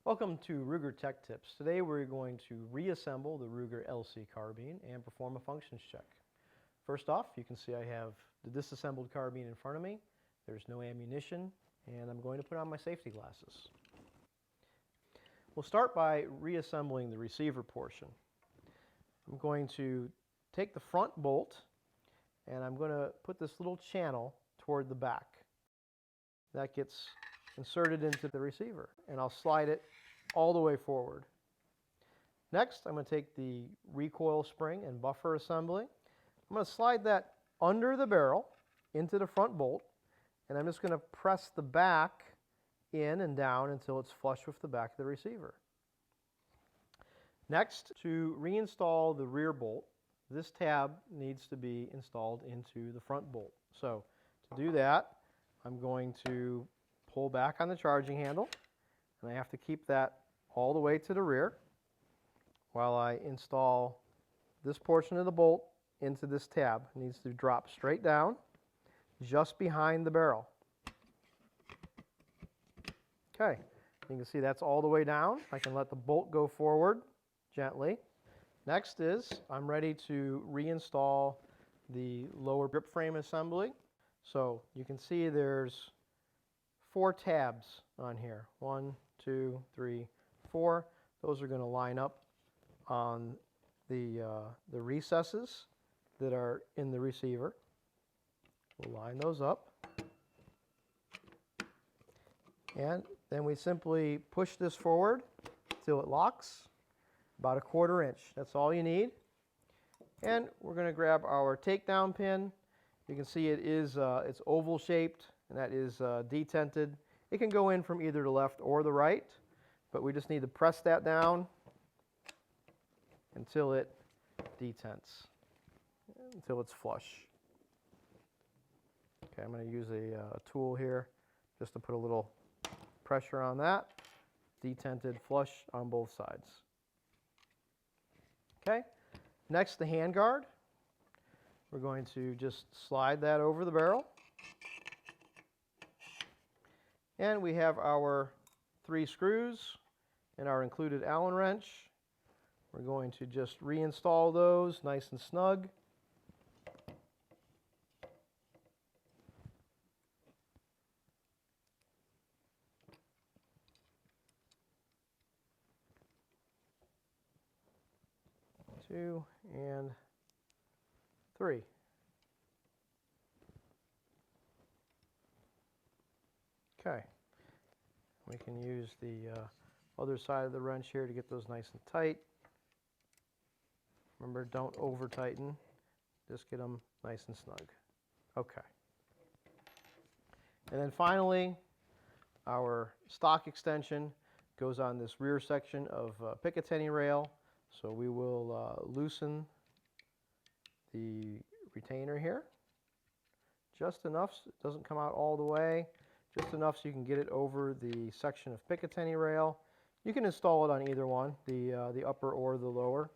Welcome to Ruger Tech Tips. Today we're going to reassemble the Ruger LC Carbine and perform a functions check. First off, you can see I have the disassembled carbine in front of me. There's no ammunition, and I'm going to put on my safety glasses. We'll start by reassembling the receiver portion. I'm going to take the front bolt and I'm going to put this little channel toward the back. That gets inserted into the receiver, and I'll slide it all the way forward. Next, I'm going to take the recoil spring and buffer assembly. I'm going to slide that under the barrel into the front bolt, and I'm just going to press the back in and down until it's flush with the back of the receiver. Next, to reinstall the rear bolt, this tab needs to be installed into the front bolt. So to do that, I'm going to pull back on the charging handle, and I have to keep that all the way to the rear while I install this portion of the bolt into this tab. It needs to drop straight down just behind the barrel. Okay, you can see that's all the way down. I can let the bolt go forward gently. Next is I'm ready to reinstall the lower grip frame assembly. So you can see there's 4 tabs on here. 1, 2, 3, 4. Those are going to line up on the recesses that are in the receiver. We'll line those up. And then we simply push this forward till it locks, about 1/4 inch. That's all you need. And we're going to grab our takedown pin. You can see it is it's oval shaped, and that is detented. It can go in from either the left or the right, but we just need to press that down until it detents, until it's flush. Okay, I'm going to use a tool here just to put a little pressure on that. Detented flush on both sides. Okay, next the handguard. We're going to just slide that over the barrel. And we have our 3 screws and our included Allen wrench. We're going to just reinstall those nice and snug. Two and 3. Okay, we can use the other side of the wrench here to get those nice and tight. Remember, don't over tighten, just get them nice and snug. Okay. And then finally, our stock extension goes on this rear section of Picatinny rail. So we will loosen the retainer here, just enough so it doesn't come out all the way, just enough so you can get it over the section of Picatinny rail. You can install it on either one, the upper or the lower,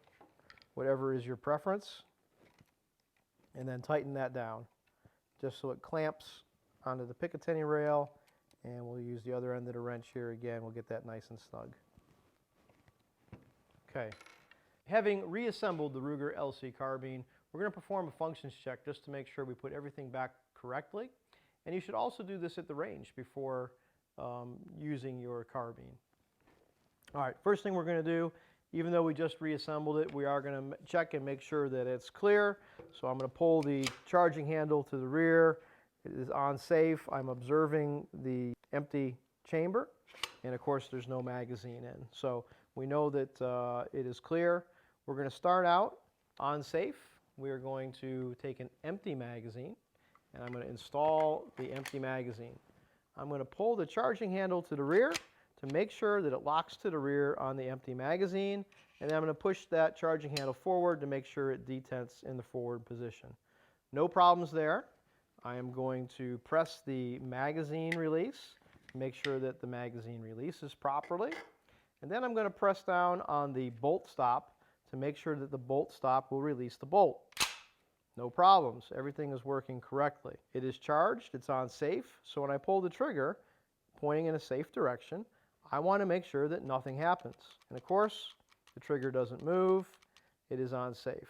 whatever is your preference, and then tighten that down just so it clamps onto the Picatinny rail, and we'll use the other end of the wrench here again. We'll get that nice and snug. Okay. Having reassembled the Ruger LC Carbine, we're going to perform a functions check just to make sure we put everything back correctly. And you should also do this at the range before using your carbine. All right, first thing we're going to do, even though we just reassembled it, we are going to check and make sure that it's clear. So I'm going to pull the charging handle to the rear. It is on safe. I'm observing the empty chamber. And of course, there's no magazine in. So we know that it is clear. We're going to start out on safe. We are going to take an empty magazine, and I'm going to install the empty magazine. I'm going to pull the charging handle to the rear to make sure that it locks to the rear on the empty magazine, and then I'm going to push that charging handle forward to make sure it detents in the forward position. No problems there. I am going to press the magazine release, make sure that the magazine releases properly, and then I'm going to press down on the bolt stop to make sure that the bolt stop will release the bolt. No problems. Everything is working correctly. It is charged. It's on safe. So when I pull the trigger, pointing in a safe direction, I want to make sure that nothing happens. And of course, the trigger doesn't move. It is on safe.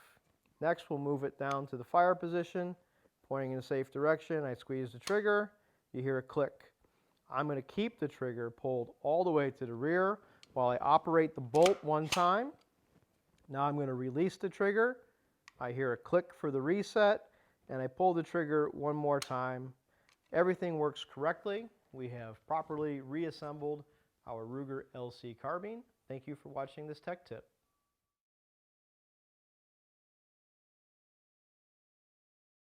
Next, we'll move it down to the fire position, pointing in a safe direction. I squeeze the trigger. You hear a click. I'm going to keep the trigger pulled all the way to the rear while I operate the bolt one time. Now I'm going to release the trigger. I hear a click for the reset, and I pull the trigger one more time. Everything works correctly. We have properly reassembled our Ruger LC Carbine. Thank you for watching this tech tip.